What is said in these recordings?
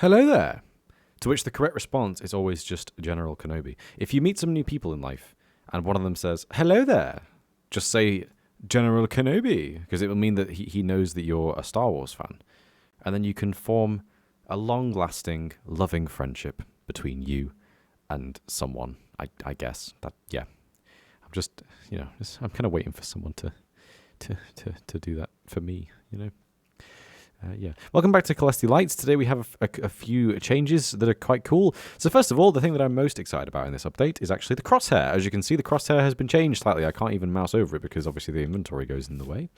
hello there. To which the correct response is always just General Kenobi. If you meet some new people in life and one of them says, hello there, just say General Kenobi, because it will mean that he knows that you're a Star Wars fan. And then you can form a long-lasting, loving friendship between you and someone, I guess. I'm just, I'm kind of waiting for someone to do that for me, Welcome back to Caelesti Lite. Today we have a few changes that are quite cool. So first of all, the thing that I'm most excited about in this update is actually the crosshair. As you can see, the crosshair has been changed slightly. I can't even mouse over it because obviously the inventory goes in the way.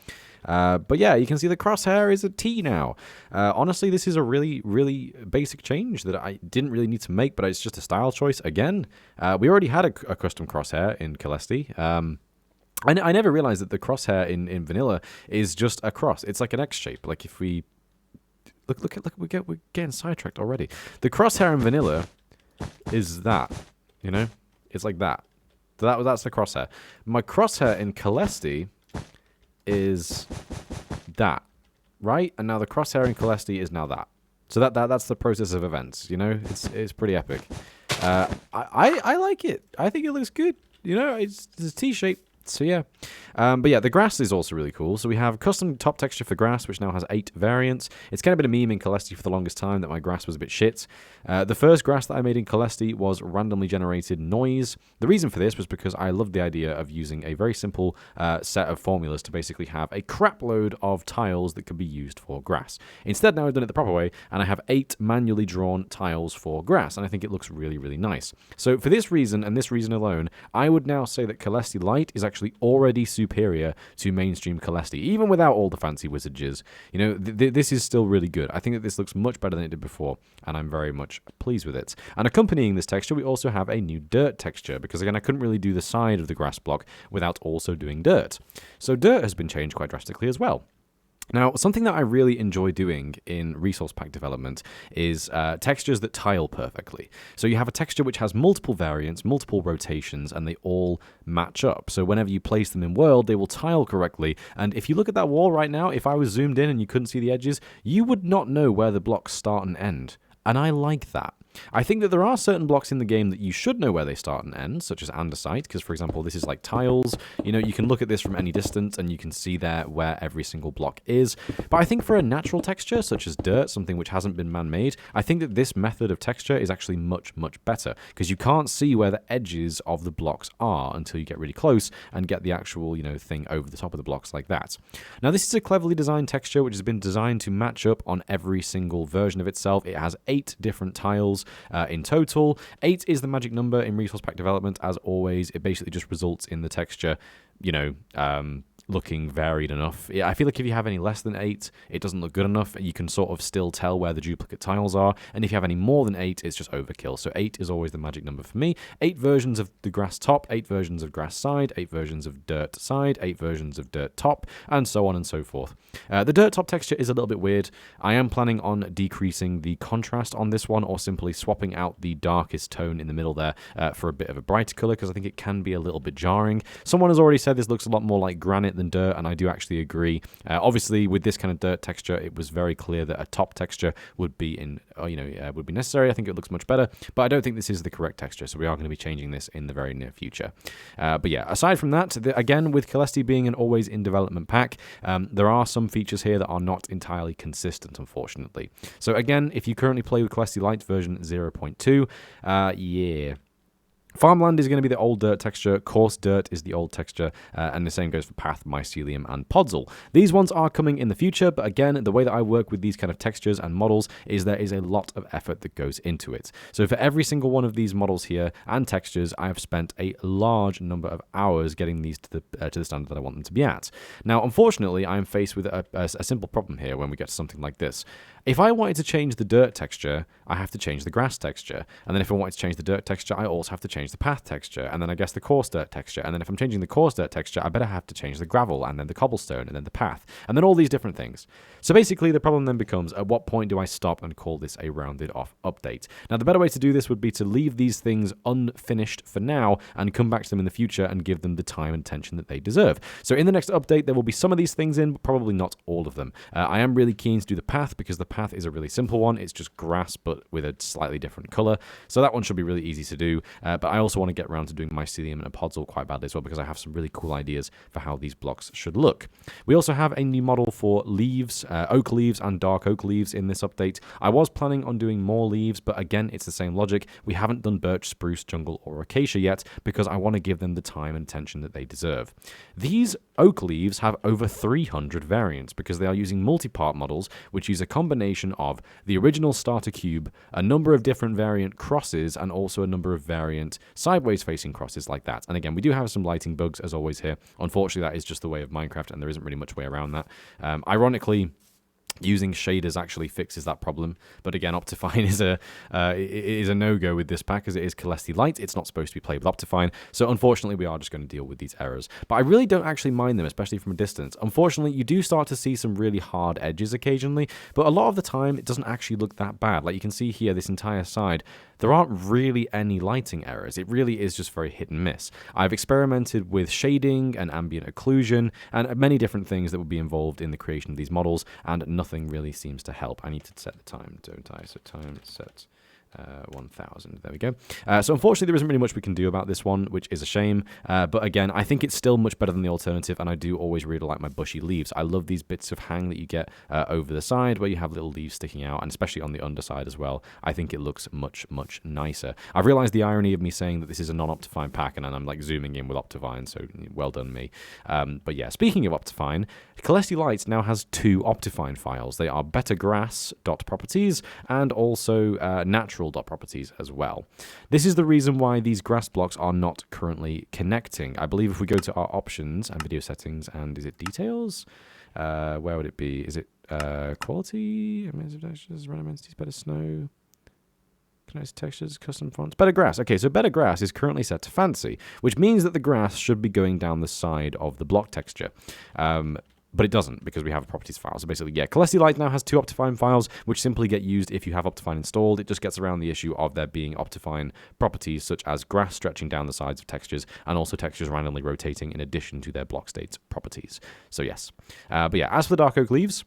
But yeah, you can see the crosshair is a T now. Honestly, this is a really, really basic change that I didn't really need to make, but it's just a style choice. Again, we already had a custom crosshair in Caelesti. I never realized that the crosshair in vanilla is just a cross. It's like an X shape. Like if we look, we're getting sidetracked already. The crosshair in vanilla is that, it's like that. So that's the crosshair. My crosshair in Caelesti is that, right? And now the crosshair in Caelesti is now that. So that's the process of events. It's pretty epic. I like it. I think it looks good. It's a T shape. So yeah, but yeah, the grass is also really cool. So we have custom top texture for grass, which now has 8 variants. It's kind of been a meme in Caelesti for the longest time that my grass was a bit shit. The first grass that I made in Caelesti was randomly generated noise. The reason for this was because I loved the idea of using a very simple set of formulas to basically have a crap load of tiles that could be used for grass. Instead, now I've done it the proper way, and I have 8 manually drawn tiles for grass, and I think it looks really, really nice. So for this reason, and this reason alone, I would now say that Caelesti Lite is actually already superior to mainstream Caelesti, even without all the fancy wizardages. This is still really good. I think that this looks much better than it did before, and I'm very much pleased with it. And accompanying this texture, we also have a new dirt texture, because again, I couldn't really do the side of the grass block without also doing dirt. So dirt has been changed quite drastically as well. Now, something that I really enjoy doing in resource pack development is textures that tile perfectly. So you have a texture which has multiple variants, multiple rotations, and they all match up. So whenever you place them in world, they will tile correctly. And if you look at that wall right now, if I was zoomed in and you couldn't see the edges, you would not know where the blocks start and end. And I like that. I think that there are certain blocks in the game that you should know where they start and end, such as andesite, because, for example, this is like tiles. You can look at this from any distance, and you can see there where every single block is. But I think for a natural texture, such as dirt, something which hasn't been man-made, I think that this method of texture is actually much, much better, because you can't see where the edges of the blocks are until you get really close and get the actual, thing over the top of the blocks like that. Now, this is a cleverly designed texture which has been designed to match up on every single version of itself. It has 8 different tiles in total. 8 is the magic number in resource pack development. As always, it basically just results in the texture, looking varied enough. I feel like if you have any less than 8, it doesn't look good enough. You can sort of still tell where the duplicate tiles are, and if you have any more than 8, it's just overkill. So 8 is always the magic number for me. 8 versions of the grass top, 8 versions of grass side, 8 versions of dirt side, 8 versions of dirt top, and so on and so forth. The dirt top texture is a little bit weird. I am planning on decreasing the contrast on this one, or simply swapping out the darkest tone in the middle there for a bit of a brighter color, because I think it can be a little bit jarring. Someone has already said this looks a lot more like granite than dirt, and I do actually agree. Obviously, with this kind of dirt texture, it was very clear that a top texture would be would be necessary. I think it looks much better, but I don't think this is the correct texture, so we are going to be changing this in the very near future. But yeah, aside from that, again, with Caelesti being an always in development pack, there are some features here that are not entirely consistent, unfortunately. So again, if you currently play with Caelesti Lite version 0.2, yeah. Farmland is going to be the old dirt texture, coarse dirt is the old texture, and the same goes for path, mycelium, and podzol. These ones are coming in the future, but again, the way that I work with these kind of textures and models is there is a lot of effort that goes into it. So for every single one of these models here and textures, I have spent a large number of hours getting these to the standard that I want them to be at. Now, unfortunately, I am faced with a simple problem here when we get to something like this. If I wanted to change the dirt texture, I have to change the grass texture, and then if I wanted to change the dirt texture, I also have to change change the path texture, and then I guess the coarse dirt texture, and then if I'm changing the coarse dirt texture, I better have to change the gravel, and then the cobblestone, and then the path, and then all these different things. So basically, the problem then becomes, at what point do I stop and call this a rounded off update? Now, the better way to do this would be to leave these things unfinished for now, and come back to them in the future and give them the time and attention that they deserve. So in the next update, there will be some of these things in, but probably not all of them. I am really keen to do the path, because the path is a really simple one. It's just grass, but with a slightly different color. So that one should be really easy to do. But I also want to get around to doing mycelium and podzol quite badly as well, because I have some really cool ideas for how these blocks should look. We also have a new model for leaves, oak leaves and dark oak leaves in this update. I was planning on doing more leaves, but again, it's the same logic. We haven't done birch, spruce, jungle, or acacia yet, because I want to give them the time and attention that they deserve. These oak leaves have over 300 variants, because they are using multi-part models, which use a combination of the original starter cube, a number of different variant crosses, and also a number of variant sideways facing crosses like that. And again, we do have some lighting bugs as always here. Unfortunately, that is just the way of Minecraft, and there isn't really much way around that. Ironically, using shaders actually fixes that problem, but again, Optifine is a no-go with this pack, as it is Caelesti Lite. It's not supposed to be played with Optifine, so unfortunately we are just going to deal with these errors. But I really don't actually mind them, especially from a distance. Unfortunately, you do start to see some really hard edges occasionally, but a lot of the time it doesn't actually look that bad. Like you can see here, this entire side, there aren't really any lighting errors. It really is just very hit and miss. I've experimented with shading and ambient occlusion and many different things that would be involved in the creation of these models, and nothing really seems to help. I need to set the time, don't I? So time set 1000. There we go. So unfortunately, there isn't really much we can do about this one, which is a shame. But again, I think it's still much better than the alternative, and I do always really like my bushy leaves. I love these bits of hang that you get over the side, where you have little leaves sticking out, and especially on the underside as well. I think it looks much, much nicer. I've realized the irony of me saying that this is a non-Optifine pack, and I'm like zooming in with Optifine, so well done me. But yeah, speaking of Optifine, Caelesti Lite now has 2 Optifine files. They are bettergrass.properties and also natural.properties as well. This is the reason why these grass blocks are not currently connecting. I believe if we go to our options and video settings, and is it details? Where would it be? Is it quality? Random entities, better snow. Nice textures, custom fonts. Better grass. Okay, so better grass is currently set to fancy, which means that the grass should be going down the side of the block texture. But it doesn't, because we have a properties file. So basically, yeah, Caelesti Lite now has 2 Optifine files, which simply get used if you have Optifine installed. It just gets around the issue of there being Optifine properties, such as grass stretching down the sides of textures, and also textures randomly rotating in addition to their Blockstates properties. So yes. But yeah, as for the dark oak leaves,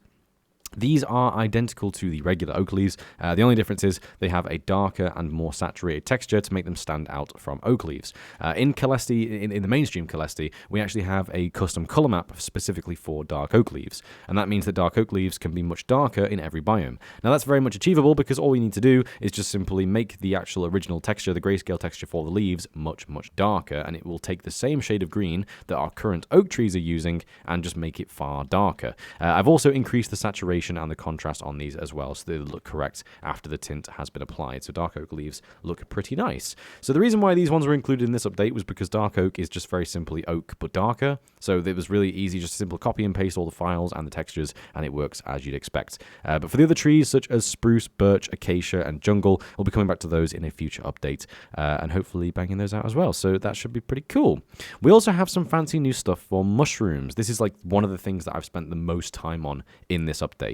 these are identical to the regular oak leaves. The only difference is they have a darker and more saturated texture to make them stand out from oak leaves. In Caelesti, in the mainstream Caelesti, we actually have a custom color map specifically for dark oak leaves, and that means that dark oak leaves can be much darker in every biome. Now that's very much achievable, because all we need to do is just simply make the actual original texture, the grayscale texture for the leaves, much, much darker, and it will take the same shade of green that our current oak trees are using and just make it far darker. I've also increased the saturation and the contrast on these as well, so they look correct after the tint has been applied. So dark oak leaves look pretty nice. So the reason why these ones were included in this update was because dark oak is just very simply oak but darker. So it was really easy, just to simply copy and paste all the files and the textures, and it works as you'd expect. But for the other trees, such as spruce, birch, acacia, and jungle, we'll be coming back to those in a future update, and hopefully banging those out as well. So that should be pretty cool. We also have some fancy new stuff for mushrooms. This is like one of the things that I've spent the most time on in this update.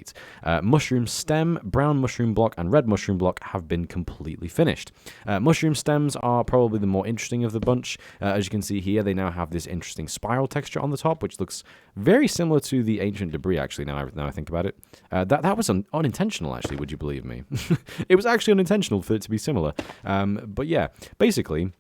Mushroom stem, brown mushroom block, and red mushroom block have been completely finished. Mushroom stems are probably the more interesting of the bunch. As you can see here, they now have this interesting spiral texture on the top, which looks very similar to the ancient debris, actually, now I think about it. That was unintentional, actually, would you believe me? It was actually unintentional for it to be similar. But yeah, basically,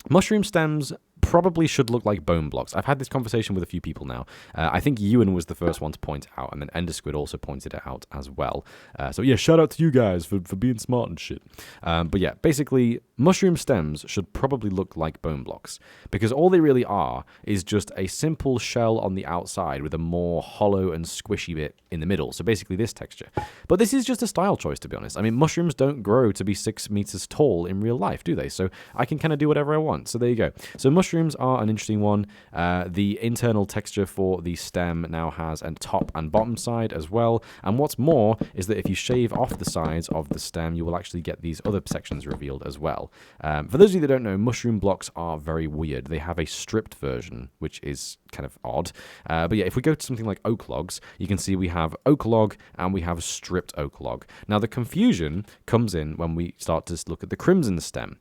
mushroom stems probably should look like bone blocks. I've had this conversation with a few people now. I think Ewan was the first one to point it out, and then Endersquid also pointed it out as well. So yeah, shout out to you guys for being smart and shit. But yeah, basically, mushroom stems should probably look like bone blocks, because all they really are is just a simple shell on the outside with a more hollow and squishy bit in the middle. So basically this texture. But this is just a style choice, to be honest. I mean, mushrooms don't grow to be 6 meters tall in real life, do they? So I can kind of do whatever I want. So there you go. So mushrooms mushrooms are an interesting one. The internal texture for the stem now has a top and bottom side as well. And what's more is that if you shave off the sides of the stem, you will actually get these other sections revealed as well. For those of you that don't know, mushroom blocks are very weird. They have a stripped version, which is kind of odd. But yeah, if we go to something like oak logs, you can see we have oak log and we have stripped oak log. Now the confusion comes in when we start to look at the crimson stem.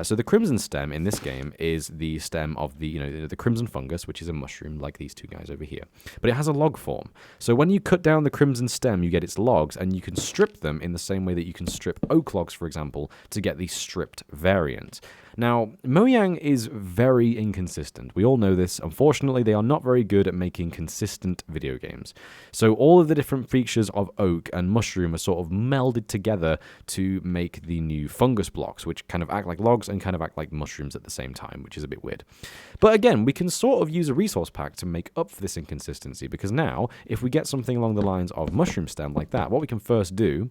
So the crimson stem in this game is the stem of the crimson fungus, which is a mushroom like these two guys over here. But it has a log form. So when you cut down the crimson stem, you get its logs, and you can strip them in the same way that you can strip oak logs, for example, to get the stripped variant. Now, Mojang is very inconsistent. We all know this. Unfortunately, they are not very good at making consistent video games. So all of the different features of oak and mushroom are sort of melded together to make the new fungus blocks, which kind of act like logs and kind of act like mushrooms at the same time, which is a bit weird. But again, we can sort of use a resource pack to make up for this inconsistency, because now, if we get something along the lines of mushroom stem like that, what we can first do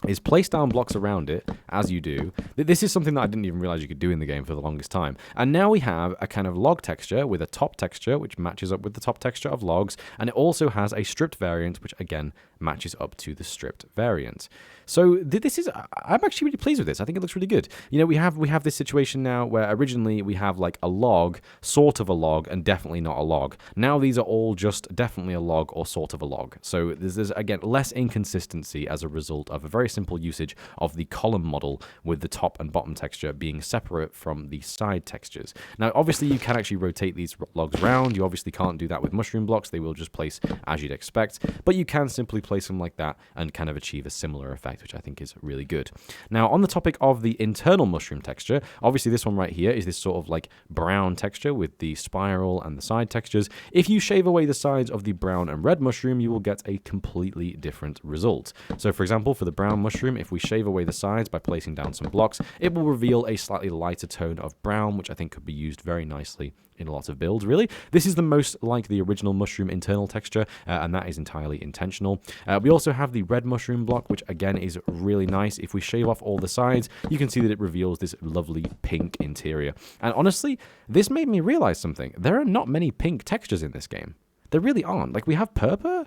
is place down blocks around it, as you do. This is something that I didn't even realize you could do in the game for the longest time. And now we have a kind of log texture with a top texture, which matches up with the top texture of logs, and it also has a stripped variant, which again matches up to the stripped variant. So this is, I'm actually really pleased with this. I think it looks really good. You know, we have this situation now where originally we have like a log, sort of a log, and definitely not a log. Now these are all just definitely a log or sort of a log. So there's again less inconsistency as a result of a very simple usage of the column model, with the top and bottom texture being separate from the side textures. Now obviously you can actually rotate these logs around. You obviously can't do that with mushroom blocks. They will just place as you'd expect, but you can simply place them like that and kind of achieve a similar effect, which I think is really good. Now, on the topic of the internal mushroom texture, obviously this one right here is this sort of like brown texture with the spiral and the side textures. If you shave away the sides of the brown and red mushroom, you will get a completely different result. So for example, for the brown mushroom, if we shave away the sides by placing down some blocks, it will reveal a slightly lighter tone of brown, which I think could be used very nicely in a lot of builds, really. This is the most like the original mushroom internal texture, and that is entirely intentional. We also have the red mushroom block, which again is really nice. If we shave off all the sides, you can see that it reveals this lovely pink interior. And honestly, this made me realize something. There are not many pink textures in this game. There really aren't. Like, we have purple.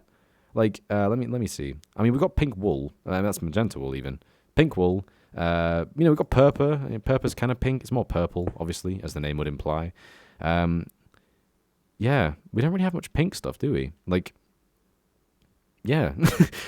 Like, let me see. I mean, we've got pink wool. That's magenta wool even. Pink wool. We've got purple. Purple's kind of pink. It's more purple, obviously, as the name would imply. Yeah, we don't really have much pink stuff, do we? Like, yeah,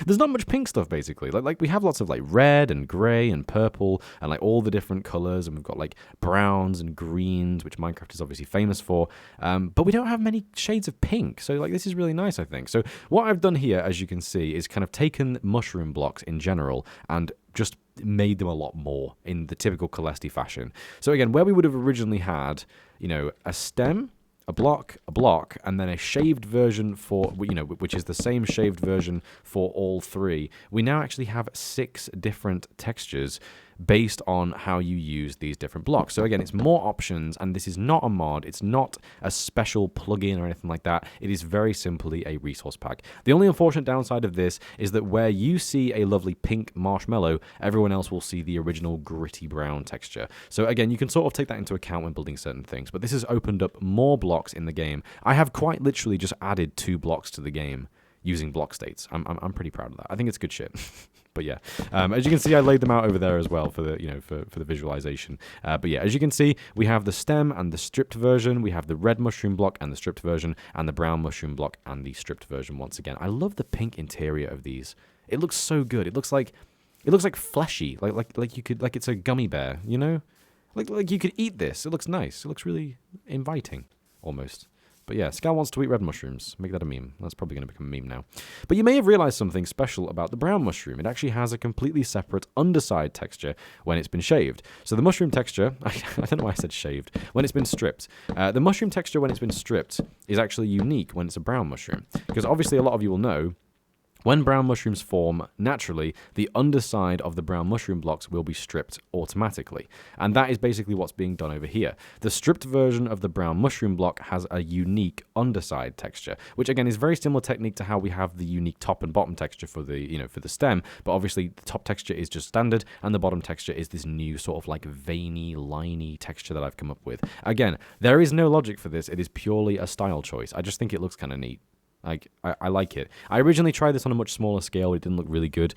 there's not much pink stuff, basically. Like we have lots of like red and grey and purple and like all the different colours, and we've got like browns and greens, which Minecraft is obviously famous for, but we don't have many shades of pink. So like this is really nice, I think. So what I've done here, as you can see, is kind of taken mushroom blocks in general and just made them a lot more in the typical Caelesti fashion. So again, where we would have originally had, you know, a stem, a block, and then a shaved version for, you know, which is the same shaved version for all three, we now actually have 6 different textures based on how you use these different blocks. So again, it's more options, and this is not a mod, it's not a special plugin or anything like that. It is very simply a resource pack. The only unfortunate downside of this is that where you see a lovely pink marshmallow, everyone else will see the original gritty brown texture. So again, you can sort of take that into account when building certain things, but this has opened up more blocks in the game. I have quite literally just added 2 blocks to the game using Blockstates. I'm pretty proud of that. I think it's good shit. But yeah, as you can see, I laid them out over there as well for the, you know, for the visualization. But yeah, as you can see, we have the stem and the stripped version. We have the red mushroom block and the stripped version, and the brown mushroom block and the stripped version once again. I love the pink interior of these. It looks so good. It looks like fleshy, like you could, like it's a gummy bear, you know, like you could eat this. It looks nice. It looks really inviting, almost. But yeah, Scal wants to eat red mushrooms. Make that a meme. That's probably going to become a meme now. But you may have realized something special about the brown mushroom. It actually has a completely separate underside texture when it's been shaved. So the mushroom texture, I don't know why I said shaved, when it's been stripped. The mushroom texture when it's been stripped is actually unique when it's a brown mushroom. Because obviously a lot of you will know When brown mushrooms form naturally, the underside of the brown mushroom blocks will be stripped automatically. And that is basically what's being done over here. The stripped version of the brown mushroom block has a unique underside texture, which again is very similar technique to how we have the unique top and bottom texture for the, for the stem, but obviously the top texture is just standard and the bottom texture is this new sort of like veiny, liney texture that I've come up with. Again, there is no logic for this. It is purely a style choice. I just think it looks kind of neat. Like, I like it. I originally tried this on a much smaller scale. It didn't look really good.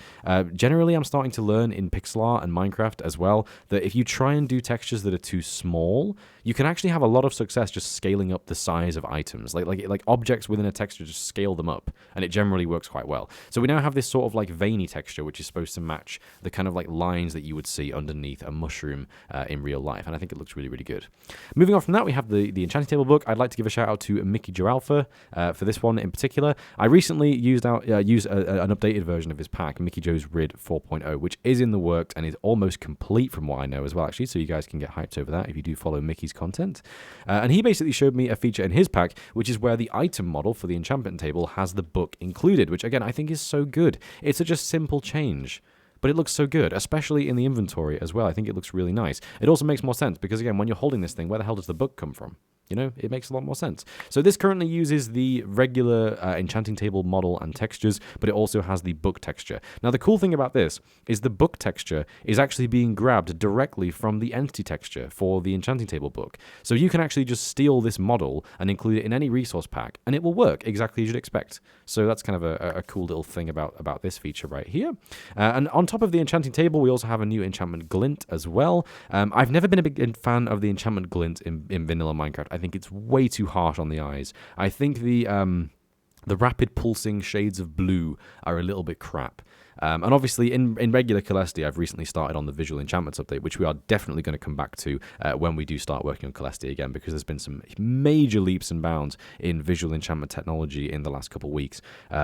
Generally, I'm starting to learn in pixel art and Minecraft as well that if you try and do textures that are too small, you can actually have a lot of success just scaling up the size of items. Like objects within a texture, just scale them up, and it generally works quite well. So we now have this sort of like veiny texture, which is supposed to match the kind of like lines that you would see underneath a mushroom in real life, and I think it looks really, really good. Moving on from that, we have the Enchanting Table book. I'd like to give a shout out to Mickey Giralfa for this one in particular. I recently used an updated version of his pack, Mickey Joe's Rid 4.0, which is in the works and is almost complete from what I know as well, actually, so you guys can get hyped over that if you do follow Mickey's content. And he basically showed me a feature in his pack, which is where the item model for the enchantment table has the book included, which again I think is so good. It's such a simple change, but it looks so good, especially in the inventory as well. I think it looks really nice. It also makes more sense because, again, when you're holding this thing, where the hell does the book come from? It makes a lot more sense. So this currently uses the regular Enchanting Table model and textures, but it also has the book texture. Now, the cool thing about this is the book texture is actually being grabbed directly from the entity texture for the Enchanting Table book. So you can actually just steal this model and include it in any resource pack, and it will work exactly as you'd expect. So that's kind of a cool little thing about this feature right here. And on top of the Enchanting Table, we also have a new Enchantment Glint as well. I've never been a big fan of the Enchantment Glint in vanilla Minecraft. I think it's way too harsh on the eyes. I think the rapid pulsing shades of blue are a little bit crap. And obviously, in regular Caelesti, I've recently started on the visual enchantments update, which we are definitely going to come back to when we do start working on Caelesti again, because there's been some major leaps and bounds in visual enchantment technology in the last couple of weeks.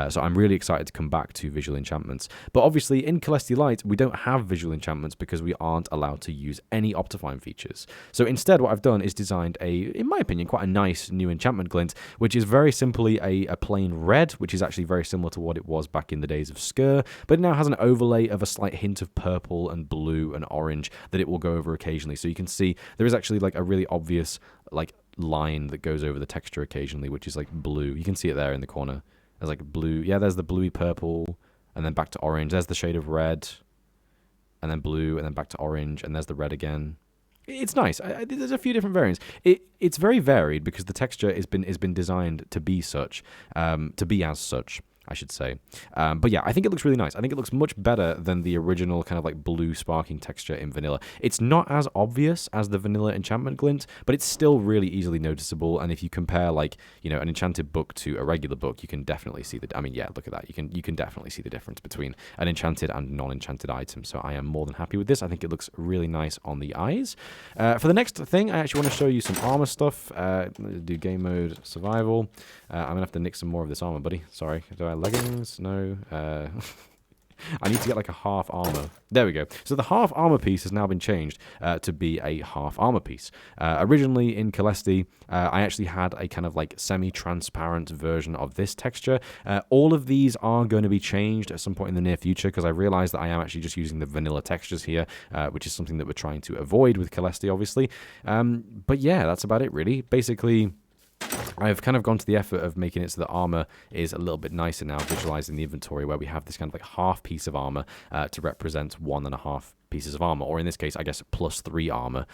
So I'm really excited to come back to visual enchantments. But obviously, in Caelesti Lite, we don't have visual enchantments because we aren't allowed to use any Optifine features. So instead, what I've done is designed in my opinion, quite a nice new enchantment glint, which is very simply a plain red, which is actually very similar to what it was back in the days of Skur, but now has an overlay of a slight hint of purple and blue and orange that it will go over occasionally. So you can see there is actually like a really obvious like line that goes over the texture occasionally, which is like blue. You can see it there in the corner. There's like blue. Yeah, there's the bluey purple, and then back to orange. There's the shade of red, and then blue, and then back to orange, and there's the red again. It's nice. There's a few different variants. It's very varied because the texture has been designed to be such, to be as such, I should say. But yeah, I think it looks really nice. I think it looks much better than the original kind of like blue sparking texture in vanilla. It's not as obvious as the vanilla enchantment glint, but it's still really easily noticeable. And if you compare like, an enchanted book to a regular book, you can definitely see look at that. You can definitely see the difference between an enchanted and non-enchanted item. So I am more than happy with this. I think it looks really nice on the eyes. For the next thing, I actually want to show you some armor stuff. Do game mode survival. I'm gonna have to nick some more of this armor, buddy. Sorry. Do I leggings? No. I need to get like a half armor. There we go. So the half armor piece has now been changed to be a half armor piece. Originally in Caelesti, I actually had a kind of like semi-transparent version of this texture. All of these are going to be changed at some point in the near future because I realized that I am actually just using the vanilla textures here, which is something that we're trying to avoid with Caelesti, obviously. But yeah, that's about it really. Basically, I've kind of gone to the effort of making it so that armor is a little bit nicer now, visualizing the inventory where we have this kind of like half piece of armor to represent 1.5 pieces of armor, or in this case, I guess +3 armor.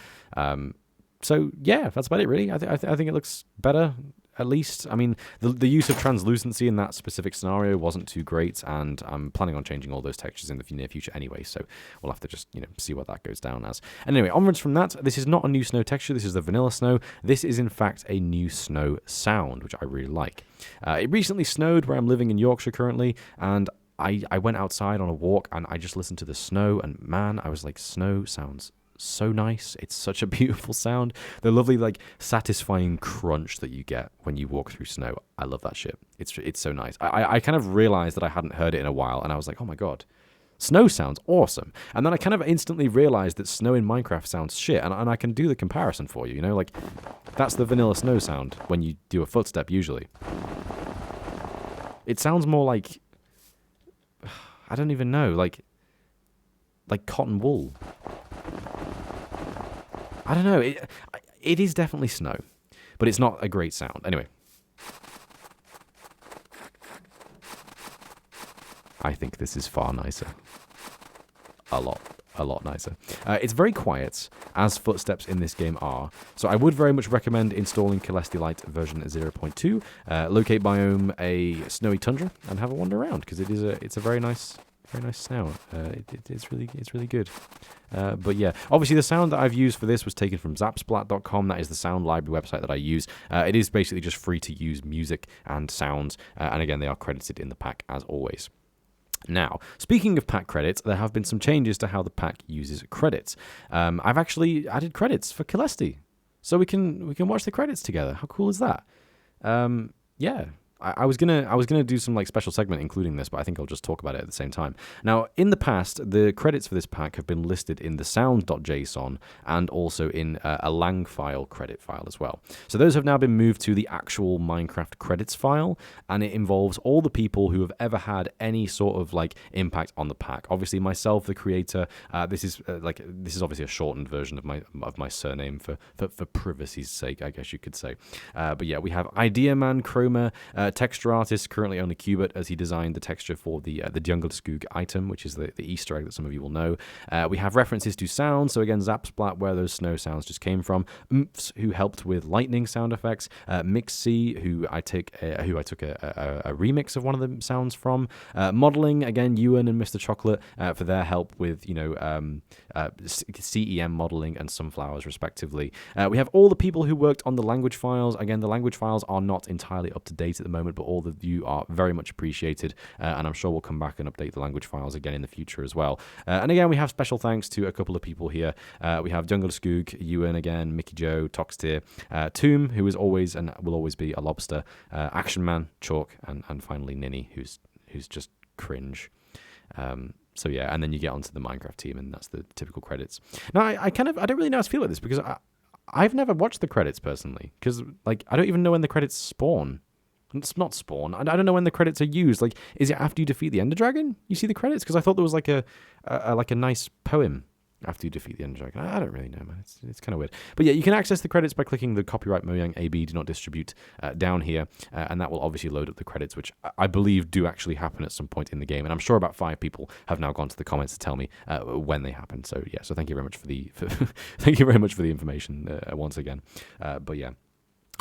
So yeah, that's about it really. I think it looks better. At least, I mean, the use of translucency in that specific scenario wasn't too great, and I'm planning on changing all those textures in the near future anyway, so we'll have to just, see what that goes down as. And anyway, onwards from that, this is not a new snow texture, this is the vanilla snow. This is, in fact, a new snow sound, which I really like. It recently snowed where I'm living in Yorkshire currently, and I went outside on a walk, and I just listened to the snow, and man, I was like, snow sounds so nice. It's such a beautiful sound. The lovely, like, satisfying crunch that you get when you walk through snow. I love that shit. It's so nice. I kind of realized that I hadn't heard it in a while, and I was like, oh my god, snow sounds awesome. And then I kind of instantly realized that snow in Minecraft sounds shit, and I can do the comparison for you, like, that's the vanilla snow sound when you do a footstep, usually. It sounds more like I don't even know, like cotton wool. I don't know. It is definitely snow, but it's not a great sound. Anyway, I think this is far nicer. A lot nicer. It's very quiet, as footsteps in this game are, so I would very much recommend installing Caelesti Lite version 0.2, locate biome a snowy tundra, and have a wander around, because it's a very nice sound. It's really good. But yeah, obviously the sound that I've used for this was taken from zapsplat.com. That is the sound library website that I use. It is basically just free to use music and sounds, and again, they are credited in the pack as always. Now, speaking of pack credits, there have been some changes to how the pack uses credits. I've actually added credits for Caelesti, so we can watch the credits together. How cool is that? Yeah. I was gonna do some like special segment including this, but I think I'll just talk about it at the same time. Now, in the past, the credits for this pack have been listed in the sound.json and also in a lang file credit file as well. So those have now been moved to the actual Minecraft credits file, and it involves all the people who have ever had any sort of like impact on the pack. Obviously, myself, the creator. This is obviously a shortened version of my surname for privacy's sake, I guess you could say. But yeah, we have Ideaman, Chroma. Texture artist, currently on the Qubit, as he designed the texture for the Jungle Skoog item, which is the Easter egg that some of you will know. We have references to sound, so again, Zapsplat, where those snow sounds just came from. Oomphs, who helped with lightning sound effects. Mixc, who I took a remix of one of the sounds from. Modeling, again, Ewan and Mr. Chocolate for their help with CEM modeling and sunflowers, respectively. We have all the people who worked on the language files. Again, the language files are not entirely up to date at the moment, but all of you are very much appreciated, and I'm sure we'll come back and update the language files again in the future as well. And again, we have special thanks to a couple of people here. We have Jungle Skoog, Ewan again, Mickey Joe, Toxtier, Tomb, who is always and will always be a lobster, Action Man, Chalk, and finally Ninny, who's just cringe. So yeah, and then you get onto the Minecraft team, and that's the typical credits. Now, I don't really know how to feel about this, because I've never watched the credits personally, because like I don't even know when the credits spawn. It's not spawn. I don't know when the credits are used. Like, is it after you defeat the Ender Dragon? You see the credits? Because I thought there was like a nice poem after you defeat the Ender Dragon. I don't really know, man. It's kind of weird. But yeah, you can access the credits by clicking the copyright Mojang AB do not distribute down here, and that will obviously load up the credits, which I believe do actually happen at some point in the game. And I'm sure about 5 people have now gone to the comments to tell me when they happen. So yeah, so thank you very much for the thank you very much for the information once again. But yeah.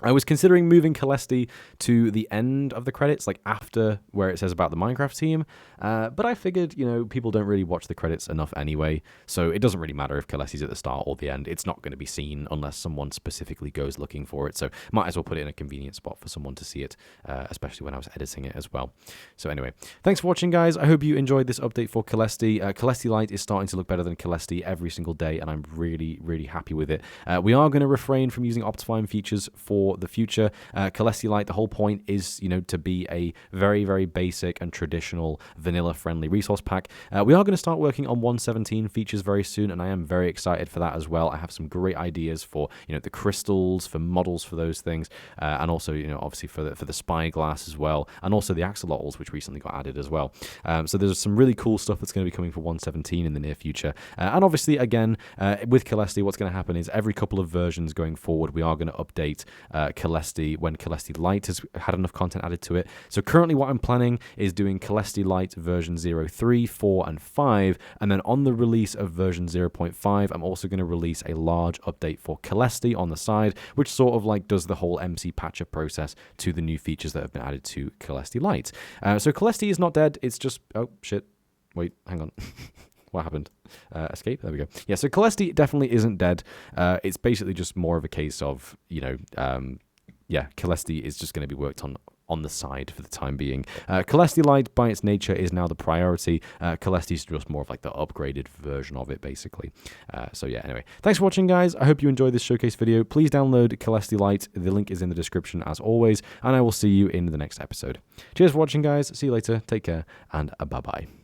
I was considering moving Caelesti to the end of the credits, like after where it says about the Minecraft team, but I figured, people don't really watch the credits enough anyway, so it doesn't really matter if Caelesti's at the start or the end. It's not going to be seen unless someone specifically goes looking for it, so might as well put it in a convenient spot for someone to see it, especially when I was editing it as well. So anyway, thanks for watching, guys. I hope you enjoyed this update for Caelesti. Caelesti Lite is starting to look better than Caelesti every single day, and I'm really, really happy with it. We are going to refrain from using Optifine features for the future. Caelesti Lite, the whole point is, to be a very, very basic and traditional vanilla-friendly resource pack. We are going to start working on 1.17 features very soon, and I am very excited for that as well. I have some great ideas for, the crystals, for models for those things, and also, obviously for the spyglass as well, and also the axolotls, which recently got added as well. So there's some really cool stuff that's going to be coming for 1.17 in the near future. And obviously, again, with Caelesti, what's going to happen is every couple of versions going forward, we are going to update Caelesti when Caelesti Lite has had enough content added to it. So currently what I'm planning is doing Caelesti Lite version 0.3, 4, and 5, and then on the release of version 0.5, I'm also going to release a large update for Caelesti on the side, which sort of like does the whole MCPatcher process to the new features that have been added to Caelesti Lite. So Caelesti is not dead, it's just... Oh, shit. Wait, hang on. What happened? Escape? There we go. Yeah, so Caelesti definitely isn't dead. It's basically just more of a case of, Caelesti is just going to be worked on the side for the time being. Caelesti Lite, by its nature, is now the priority. Caelesti is just more of like the upgraded version of it, basically. So yeah, anyway. Thanks for watching, guys. I hope you enjoyed this showcase video. Please download Caelesti Lite. The link is in the description, as always, and I will see you in the next episode. Cheers for watching, guys. See you later. Take care, and bye-bye.